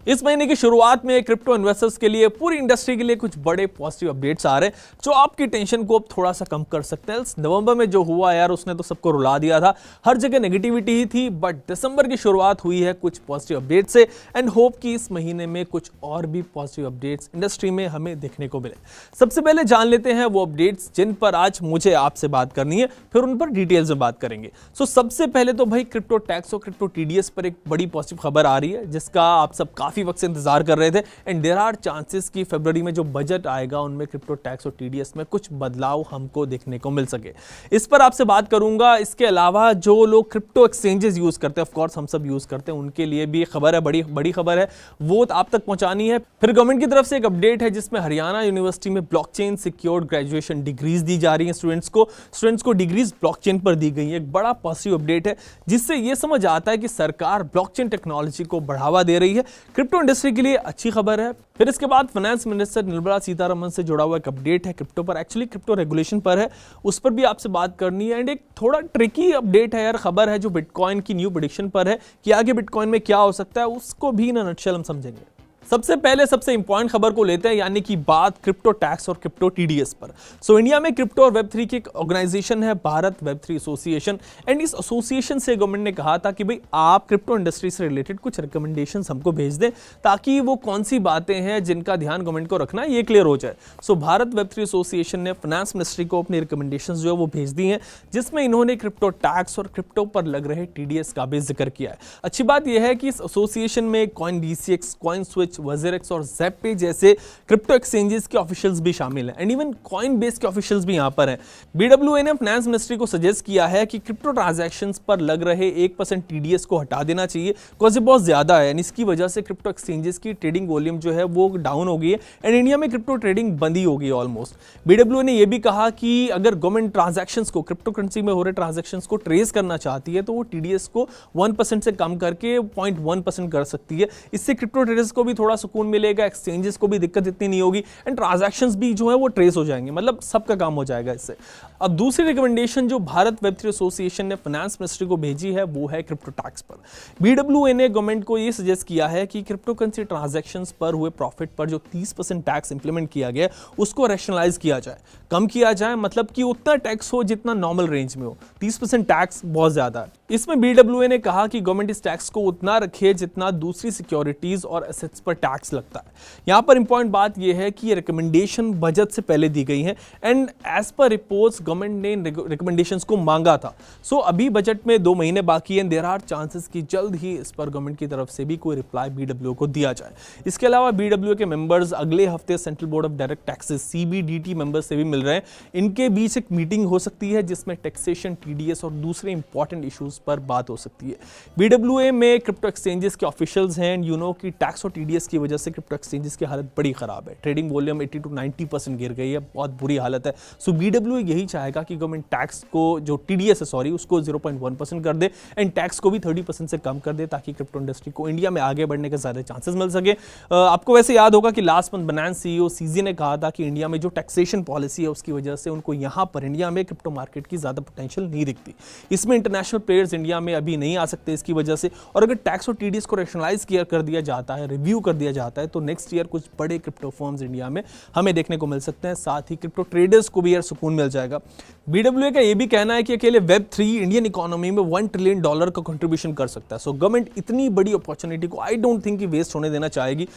इस महीने की शुरुआत में क्रिप्टो इन्वेस्टर्स के लिए, पूरी इंडस्ट्री के लिए कुछ बड़े पॉजिटिव अपडेट्स आ रहे हैं जो आपकी टेंशन को अब थोड़ा सा कम कर सकते हैं। नवंबर में जो हुआ यार, उसने तो सबको रुला दिया था, हर जगह नेगेटिविटी ही थी, बट दिसंबर की शुरुआत हुई है कुछ पॉजिटिव अपडेट से एंड होप कि इस महीने में कुछ और भी पॉजिटिव अपडेट्स इंडस्ट्री में हमें देखने को मिले। सबसे पहले जान लेते हैं वो अपडेट्स जिन पर आज मुझे आपसे बात करनी है, फिर उन पर डिटेल्स में बात करेंगे। सबसे पहले तो भाई क्रिप्टो टैक्स और क्रिप्टो टीडीएस पर एक बड़ी पॉजिटिव खबर आ रही है जिसका आप सब काफी वक्त से इंतजार कर रहे थे एंड देयर आर चांसेस कि फरवरी में जो बजट आएगा उनमें क्रिप्टो टैक्स और टीडीएस में कुछ बदलाव हमको देखने को मिल सके। इस पर आपसे बात करूंगा। इसके अलावा जो लोग क्रिप्टो एक्सचेंजेस यूज करते हैं, ऑफ कोर्स हम सब यूज करते हैं, उनके लिए भी खबर है, बड़ी खबर है, वो आप तक पहुंचानी है। फिर गवर्नमेंट की तरफ से एक अपडेट है जिसमें हरियाणा यूनिवर्सिटी में ब्लॉकचेन सिक्योर्ड ग्रेजुएशन डिग्रीज दी जा रही है स्टूडेंट्स को डिग्रीज ब्लॉकचेन पर दी गई है। एक बड़ा पॉजिटिव अपडेट है जिससे यह समझ आता है कि सरकार ब्लॉकचेन टेक्नोलॉजी को बढ़ावा दे रही है। क्रिप्टो इंडस्ट्री के लिए अच्छी खबर है। फिर इसके बाद फाइनेंस मिनिस्टर निर्मला सीतारमण से जुड़ा हुआ एक अपडेट है क्रिप्टो पर, एक्चुअली क्रिप्टो रेगुलेशन पर है, उस पर भी आपसे बात करनी है। एंड एक थोड़ा ट्रिकी अपडेट है यार, खबर है जो बिटकॉइन की न्यू प्रेडिक्शन पर है कि आगे बिटकॉइन में क्या हो सकता है, उसको भी इन नटशेल हम समझेंगे। सबसे पहले सबसे इंपॉर्टेंट खबर को लेते हैं, यानी कि बात क्रिप्टो टैक्स और क्रिप्टो टीडीएस पर। इंडिया में क्रिप्टो और वेब3 की एक ऑर्गेनाइजेशन है, भारत वेब3 एसोसिएशन, एंड इस एसोसिएशन से गवर्नमेंट ने कहा था कि भाई आप क्रिप्टो इंडस्ट्री से रिलेटेड कुछ रिकमेंडेशंस हमको भेज दें ताकि वो कौन सी बातें हैं जिनका ध्यान गवर्नमेंट को रखना है ये क्लियर हो जाए। भारत वेब3 एसोसिएशन ने फाइनेंस मिनिस्ट्री को अपनी रिकमेंडेशंस जो है वो भेज दी हैं, जिसमें इन्होंने क्रिप्टो टैक्स और क्रिप्टो पर लग रहे टीडीएस का भी जिक्र किया है। अच्छी बात यह है कि इस एसोसिएशन में CoinDCX, CoinSwitch, WazirX और ZPay जैसे क्रिप्टो एक्सचेंजेस के ऑफिशियल्स भी शामिल हैं एंड इवन कॉइनबेस के ऑफिशियल्स भी यहां पर हैं। BWA ने फाइनेंस मिनिस्ट्री को सजेस्ट किया है कि क्रिप्टो ट्रांजैक्शंस पर लग रहे 1% टीडीएस को हटा देना चाहिए, बिकॉज ये बहुत ज्यादा है एंड इसकी वजह से क्रिप्टो एक्सचेंजेस की ट्रेडिंग वॉल्यूम जो है वो डाउन हो गई है एंड इंडिया में क्रिप्टो ट्रेडिंग बंद ही हो गई ऑलमोस्ट। BWA ने यह भी कहा कि अगर गवर्नमेंट ट्रांजैक्शंस को, क्रिप्टो करेंसी में हो रहे ट्रांजैक्शंस को ट्रेस करना चाहती है तो वो टीडीएस को 1% से कम करके 0.1% कर सकती है। इससे क्रिप्टो ट्रेडर्स को भी थोड़ा सुकून मिलेगा, एक्सचेंजेस को भी दिक्कत इतनी नहीं होगी एंड ट्रांजैक्शंस भी जो है वो ट्रेस हो जाएंगे, मतलब सबका काम हो जाएगा इससे। अब दूसरी रिकमेंडेशन जो भारत वेब3 एसोसिएशन ने फाइनेंस मिनिस्ट्री को भेजी है वो है क्रिप्टो टैक्स पर। BWA ने गवर्नमेंट को ये सजेस्ट किया है कि क्रिप्टो करेंसी ट्रांजैक्शंस पर हुए प्रॉफिट पर जो 30% टैक्स इंप्लीमेंट किया गया उसको रैशनलाइज किया जाए, कम किया जाए, मतलब कि उतना टैक्स हो जितना नॉर्मल रेंज में हो। 30% टैक्स बहुत ज्यादा है। इसमें BWA ने कहा कि गवर्नमेंट इस टैक्स को उतना रखे जितना दूसरी सिक्योरिटीज और एसेट्स पर टैक्स लगता है। यहां पर इंपॉर्टेंट बात यह है कि ये रिकमेंडेशन बजट से पहले दी गई है and as per reports government ने रिकमेंडेशंस को मांगा था। अभी बजट में 2 महीने बाकी है, देयर आर चांसेस कि जल्द ही इस पर गवर्नमेंट की तरफ से भी कोई रिप्लाई BWA को दिया जाए। इसके अलावा BWA के मेंबर्स अगले हफ्ते central board of direct taxes CBDT members से भी मिल रहे हैं। इनके बीच एक मीटिंग हो सकती है जिसमें टैक्सेशन, TDS और दूसरे इंपॉर्टेंट इश्यूज पर बात हो सकती है। BWA में क्रिप्टो एक्सचेंजेस के ऑफिशियल्स हैं एंड यू नो कि टैक्स और TDS की वजह से क्रिप्टो एक्सचेंजेस की हालत बड़ी खराब है। ट्रेडिंग वॉल्यूम 80 to 90% गिर गई है, बहुत बुरी हालत है। BWA यही चाहेगा कि गवर्नमेंट टैक्स को, जो TDS है उसको 0.1% कर दे एंड टैक्स को भी 30% से कम कर दे ताकि क्रिप्टो इंडस्ट्री को इंडिया में आगे बढ़ने के ज्यादा चांसेस मिल सके। आपको वैसे याद होगा कि लास्ट मंथ बनांस CEO CZ ने कहा था कि इंडिया में जो टैक्सेशन पॉलिसी है उसकी वजह से उनको यहां पर इंडिया में क्रिप्टो मार्केट की ज्यादा पोटेंशियल नहीं दिखती। इसमें इंटरनेशनल प्लेयर्स इंडिया में अभी नहीं आ सकते इसकी वजह से, और अगर टैक्स और TDS को रैशनलाइज कर दिया जाता है, रिव्यू कर दिया जाता है, तो नेक्स्ट ईयर कुछ बड़े क्रिप्टो फर्म्स इंडिया में हमें देखने को मिल सकते हैं। साथ ही क्रिप्टो ट्रेडर्स को भी यार सुकून मिल जाएगा। BWA का यह भी कहना है कि अकेले Web3 इंडियन इकोनॉमी में $1 ट्रिलियन का कंट्रीब्यूशन कर सकता है। गवर्नमेंट इतनी बड़ी अपॉर्चुनिटी को आई डोंट थिंक कि वेस्ट होने देना चाहेगी।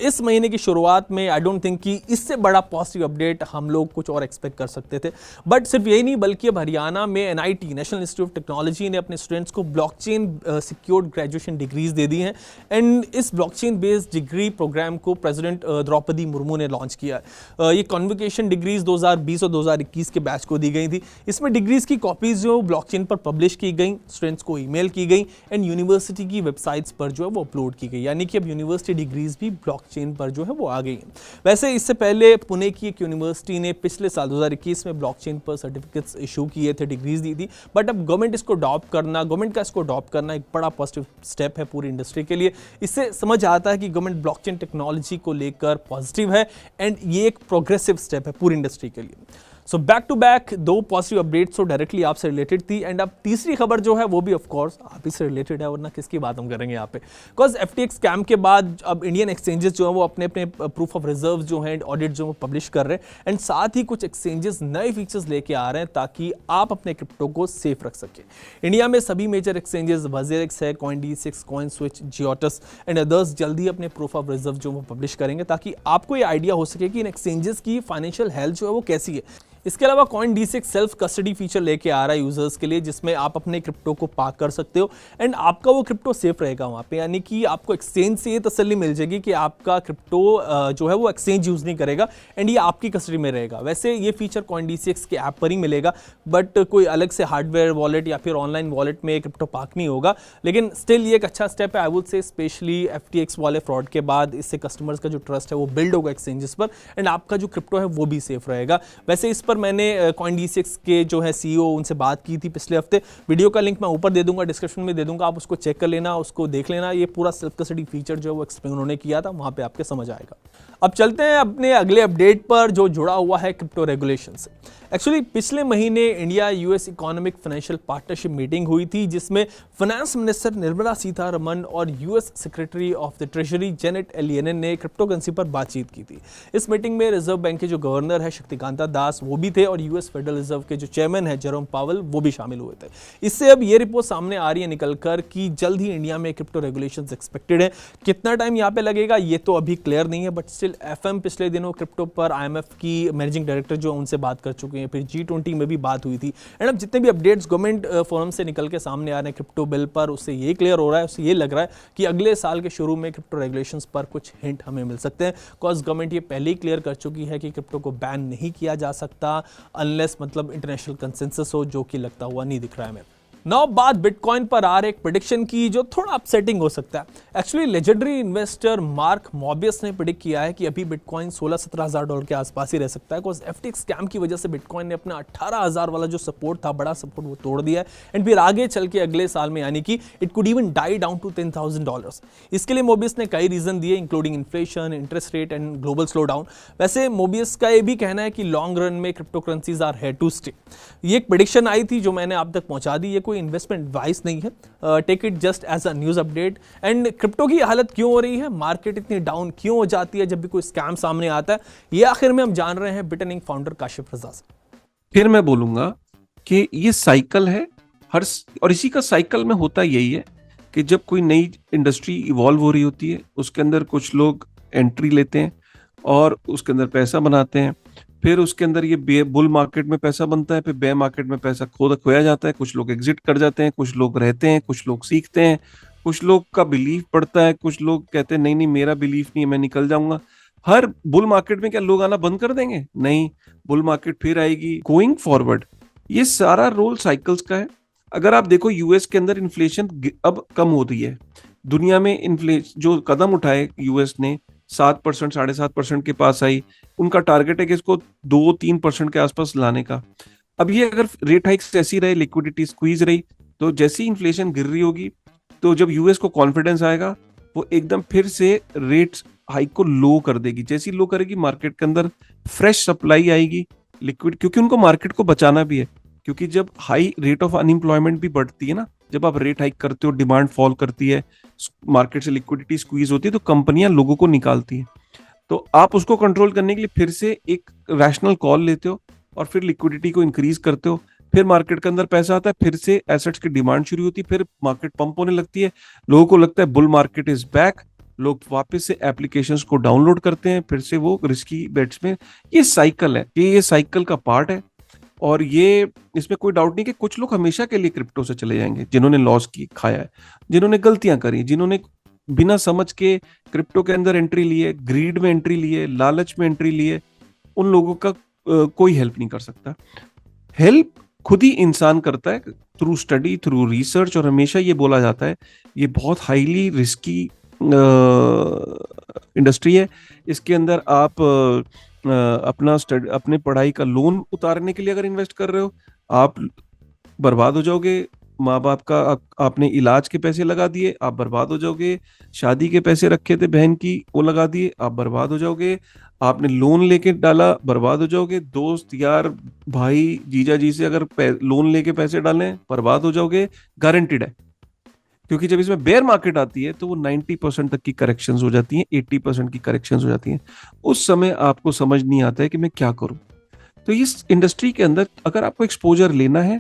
इस महीने की शुरुआत में आई डोंट थिंक कि इससे बड़ा पॉजिटिव अपडेट हम लोग कुछ और एक्सपेक्ट कर सकते थे। बट सिर्फ यही नहीं, बल्कि अब हरियाणा में NIT, national institute of technology ने अपने स्टूडेंट्स को ब्लॉकचेन सिक्योर्ड ग्रेजुएशन डिग्रीज दे दी हैं एंड इस ब्लॉकचेन बेस्ड डिग्री प्रोग्राम को प्रेसिडेंट द्रौपदी मुर्मू ने लॉन्च किया है। ये कॉन्वोकेशन डिग्रीज 2020 और 2021 के बैच को दी गई थी। इसमें डिग्रीज की कॉपीज जो ब्लॉकचेन पर पब्लिश की गई, स्टूडेंट्स को ईमेल की गई एंड यूनिवर्सिटी की वेबसाइट्स पर जो है वो अपलोड की गई, यानी कि अब यूनिवर्सिटी डिग्रीज भी ब्लॉकचेन पर जो है वो आ गई हैं। वैसे इससे पहले पुणे की एक यूनिवर्सिटी ने पिछले साल 2021 में ब्लॉकचेन पर सर्टिफिकेट्स इशू किए थे, डिग्रीज दी थी, बट अब गवर्नमेंट का इसको अडॉप्ट करना एक बड़ा पॉजिटिव स्टेप है पूरी इंडस्ट्री के लिए। इससे समझ आता है कि गवर्नमेंट ब्लॉकचेन टेक्नोलॉजी को लेकर पॉजिटिव है एंड ये एक प्रोग्रेसिव स्टेप है पूरी इंडस्ट्री के लिए। सो बैक टू बैक दो पॉजिटिव अपडेट्स तो डायरेक्टली आपसे रिलेटेड थी, एंड अब तीसरी खबर जो है वो भी ऑफ कोर्स आप ही से रिलेटेड है, वरना किसकी बात हम करेंगे यहाँ पे। बिकॉज एफटीएक्स स्कैम के बाद अब इंडियन एक्सचेंजेस जो है वो अपने अपने प्रूफ ऑफ रिजर्व जो है ऑडिट जो पब्लिश कर रहे हैं, एंड साथ ही कुछ एक्सचेंजेस नए फीचर्स लेके आ रहे हैं ताकि आप अपने क्रिप्टो को सेफ रख सके। इंडिया में सभी मेजर एक्सचेंजेस वजीरेक्स है, CoinDesk, CoinSwitch, जियोटस एंड अदर्स जल्दी अपने प्रूफ ऑफ रिजर्व जो वो पब्लिश करेंगे ताकि आपको ये आइडिया हो सके कि इन एक्सचेंजेस की फाइनेंशियल हेल्थ जो है वो कैसी है। इसके अलावा CoinDesk सेल्फ कस्टडी फीचर लेके आ रहा है यूजर्स के लिए, जिसमें आप अपने क्रिप्टो को पार्क कर सकते हो एंड आपका वो क्रिप्टो सेफ रहेगा वहां पे, यानी कि आपको एक्सचेंज से ये तसल्ली मिल जाएगी कि आपका क्रिप्टो जो है वो एक्सचेंज यूज नहीं करेगा एंड ये आपकी कस्टडी में रहेगा। वैसे ये फीचर CoinDesk के ऐप पर ही मिलेगा, बट कोई अलग से हार्डवेयर वॉलेट या फिर ऑनलाइन वॉलेट में क्रिप्टो पार्क नहीं होगा, लेकिन स्टिल ये एक अच्छा स्टेप है I would say, specially FTX वाले फ्रॉड के बाद। इससे कस्टमर्स का जो ट्रस्ट है वो बिल्ड होगा एक्सचेंजेस पर एंड आपका जो क्रिप्टो है वो भी सेफ रहेगा। वैसे इस पर मैंने CoinDesk के जो है CEO उनसे बात की थी पिछले हफ्ते, वीडियो का लिंक मैं ऊपर दे दूंगा, डिस्क्रिप्शन में दे दूंगा, आप उसको चेक कर लेना, उसको देख लेना। ये पूरा सेल्फ कस्टडी फीचर जो है वो एक्सप्लेन उन्होंने किया था, वहां पे आपके समझ आएगा। अब चलते हैं अपने अगले अपडेट पर जो जुड़ा हुआ है क्रिप्टो रेगुलेशन से। एक्चुअली पिछले महीने India US economic financial partnership meeting हुई थी, जिसमें फाइनेंस मिनिस्टर निर्मला सीतारमण और US secretary of the treasury Janet Yellen ने क्रिप्टो करेंसी पर बातचीत की थी। इस मीटिंग में रिजर्व बैंक के जो गवर्नर है शक्तिकांता दास वो भी थे और US फेडरल रिजर्व के जो चेयरमैन है जेरोम पावेल वो भी शामिल हुए थे। इससे अब ये रिपोर्ट सामने आ रही है निकलकर कि जल्द ही इंडिया में क्रिप्टो रेगुलेशंस एक्सपेक्टेड है। कितना टाइम यहाँ पे लगेगा ये तो अभी क्लियर नहीं है, बट स्टिल FM पिछले दिनों क्रिप्टो पर IMF की मैनेजिंग डायरेक्टर जो उनसे बात कर चुके हैं, फिर G20 में भी बात हुई थी एंड अब जितने भी अपडेट्स गवर्नमेंट फोरम से निकल के सामने आ रहे हैं क्रिप्टो बिल पर, उससे ये क्लियर हो रहा है, उससे ये लग रहा है कि अगले साल के शुरू में क्रिप्टो रेगुलेशंस पर कुछ हिंट हमें मिल सकते हैं। बिकॉज गवर्नमेंट ये पहले ही क्लियर कर चुकी है कि क्रिप्टो को बैन नहीं किया जा सकता अनलेस मतलब इंटरनेशनल कंसेंसस हो, जो कि लगता हुआ नहीं दिख रहा है हमें। नाउ बात बिटकॉइन पर आ रहे एक प्रेडिक्शन की जो थोड़ा अपसेटिंग हो सकता है। एक्चुअली लेजेंडरी इन्वेस्टर मार्क मॉबियस ने प्रेडिक्ट किया है कि अभी बिटकॉइन 16-17 हज़ार डॉलर के आसपास ही रह सकता है, बिकॉज FTX स्कैम की वजह से बिटकॉइन ने अपना 18,000 वाला जो सपोर्ट था, बड़ा सपोर्ट, वो तोड़ दिया है एंड फिर आगे चल के अगले साल में यानी कि it could even die down to $10,000। इसके लिए मोबियस ने कई रीजन दिए, including inflation, interest rate and global slow down. वैसे मोबियस का ये भी कहना है कि लॉन्ग रन में crypto currencies are here to stay. ये एक प्रेडिक्शन आई थी जो मैंने आप तक पहुंचा दी, ये कोई इन्वेस्टमेंट एडवाइस नहीं है, take it just as a news update. And crypto की हालत क्यों हो रही है, मार्केट इतनी डाउन क्यों हो जाती है जब भी कोई स्कैम सामने आता है, ये आखिर में हम जान रहे हैं बिटनिंग फाउंडर काशिफ रजा से। फिर मैं बोलूंगा कि ये साइकिल है और इसी का साइकिल में होता यही है कि जब कोई नई इंडस्ट्री इवॉल्व हो रही होती है, उसके अंदर कुछ लोग एंट्री लेते हैं और उसके अंदर पैसा बनाते हैं, फिर उसके अंदर ये बुल मार्केट में पैसा बनता है, फिर बेयर मार्केट में पैसा खोया जाता है, कुछ लोग एग्जिट कर जाते हैं, कुछ लोग रहते हैं, कुछ लोग सीखते हैं, कुछ लोग का बिलीफ पड़ता है, कुछ लोग कहते हैं नहीं नहीं मेरा बिलीफ नहीं है, मैं निकल जाऊंगा। हर बुल मार्केट में क्या लोग आना बंद कर देंगे? नहीं, बुल मार्केट फिर आएगी गोइंग फॉरवर्ड। ये सारा रोल साइकिल्स का है। अगर आप देखो यूएस के अंदर इन्फ्लेशन अब कम हो रही है, दुनिया में इन्फ्लेशन जो कदम उठाए यूएस ने 7%, 7.5% के पास आई, उनका टारगेट है कि इसको 2-3% के आसपास लाने का। अब ये अगर रेट हाइक्स ऐसी रहे, लिक्विडिटी स्क्वीज रही, तो जैसी इन्फ्लेशन गिर रही होगी तो जब यूएस को कॉन्फिडेंस आएगा वो एकदम फिर से रेट हाइक को लो कर देगी। जैसी लो करेगी मार्केट के अंदर फ्रेश सप्लाई आएगी लिक्विड, क्योंकि उनको मार्केट को बचाना भी है। क्योंकि जब हाई रेट ऑफ अनएम्प्लॉयमेंट भी बढ़ती है ना, जब आप रेट हाइक करते हो, डिमांड फॉल करती है, मार्केट से लिक्विडिटी स्क्वीज होती है, तो कंपनियां लोगों को निकालती हैं। तो आप उसको कंट्रोल करने के लिए फिर से एक रैशनल कॉल लेते हो और फिर लिक्विडिटी को इंक्रीज करते हो, फिर मार्केट के अंदर पैसा आता है, फिर से एसेट्स की डिमांड शुरू होती है, फिर मार्केट पंप होने लगती है, लोगों को लगता है बुल मार्केट इज बैक, लोग वापस से एप्लीकेशंस को डाउनलोड करते हैं, फिर से वो रिस्की बेट्स में। ये साइकिल है, ये साइकिल का पार्ट है और ये इसमें कोई डाउट नहीं कि कुछ लोग हमेशा के लिए क्रिप्टो से चले जाएंगे, जिन्होंने लॉस की खाया है, जिन्होंने गलतियां करी, जिन्होंने बिना समझ के क्रिप्टो के अंदर एंट्री लिए, ग्रीड में एंट्री लिए, लालच में एंट्री लिए, उन लोगों का कोई हेल्प नहीं कर सकता। हेल्प खुद ही इंसान करता है थ्रू स्टडी, थ्रू रिसर्च। और हमेशा ये बोला जाता है ये बहुत हाईली रिस्की इंडस्ट्री है। इसके अंदर आप अपने पढ़ाई का लोन उतारने के लिए अगर इन्वेस्ट कर रहे हो, आप बर्बाद हो जाओगे। माँ बाप का आपने इलाज के पैसे लगा दिए, आप बर्बाद हो जाओगे। शादी के पैसे रखे थे बहन की, वो लगा दिए, आप बर्बाद हो जाओगे। आपने लोन लेके डाला, बर्बाद हो जाओगे। दोस्त यार भाई जीजा जी से अगर लोन लेके पैसे डालें, बर्बाद हो जाओगे, गारंटेड है। क्योंकि जब इसमें बेयर मार्केट आती है तो वो 90% तक की करेक्शंस हो जाती हैं, 80% की करेक्शंस हो जाती हैं। उस समय आपको समझ नहीं आता है कि मैं क्या करूं। तो इस इंडस्ट्री के अंदर अगर आपको एक्सपोजर लेना है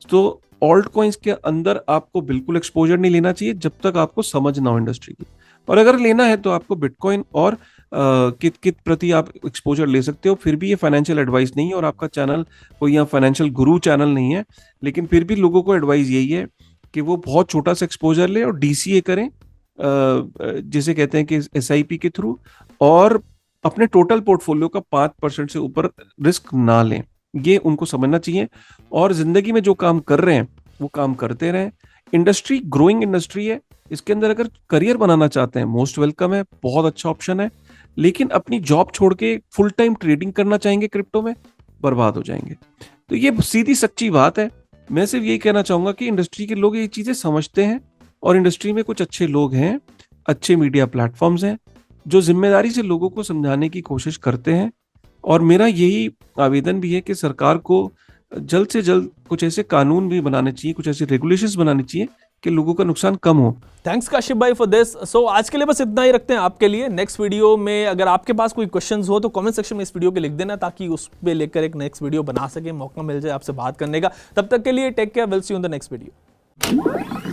तो ऑल्ट कॉइन्स के अंदर आपको बिल्कुल एक्सपोजर नहीं लेना चाहिए जब तक आपको समझ ना हो इंडस्ट्री की। और अगर लेना है तो आपको बिटकॉइन और कित प्रति आप एक्सपोजर ले सकते हो। फिर भी ये फाइनेंशियल एडवाइस नहीं है और आपका चैनल कोई यहाँ फाइनेंशियल गुरु चैनल नहीं है, लेकिन फिर भी लोगों को एडवाइस यही है कि वो बहुत छोटा सा एक्सपोजर ले और डीसीए करें, जिसे कहते हैं कि एसआईपी के थ्रू, और अपने टोटल पोर्टफोलियो का 5% से ऊपर रिस्क ना लें। ये उनको समझना चाहिए और जिंदगी में जो काम कर रहे हैं वो काम करते रहें। इंडस्ट्री ग्रोइंग इंडस्ट्री है, इसके अंदर अगर करियर बनाना चाहते हैं मोस्ट वेलकम है, बहुत अच्छा ऑप्शन है। लेकिन अपनी जॉब छोड़ के फुल टाइम ट्रेडिंग करना चाहेंगे क्रिप्टो में, बर्बाद हो जाएंगे। तो ये सीधी सच्ची बात है। मैं सिर्फ यही कहना चाहूंगा कि इंडस्ट्री के लोग ये चीजें समझते हैं और इंडस्ट्री में कुछ अच्छे लोग हैं, अच्छे मीडिया प्लेटफॉर्म्स हैं जो जिम्मेदारी से लोगों को समझाने की कोशिश करते हैं। और मेरा यही आवेदन भी है कि सरकार को जल्द से जल्द कुछ ऐसे कानून भी बनाने चाहिए, कुछ ऐसे रेगुलेशंस बनाने चाहिए कि लोगों का नुकसान कम हो। थैंक्स काशिफ भाई फॉर दिस। सो आज के लिए बस इतना ही रखते हैं आपके लिए। नेक्स्ट वीडियो में अगर आपके पास कोई क्वेश्चंस हो तो कमेंट सेक्शन में इस वीडियो के लिख देना, ताकि उस पे लेकर एक नेक्स्ट वीडियो बना सके, मौका मिल जाए आपसे बात करने का। तब तक के लिए take care, will see you in the next video.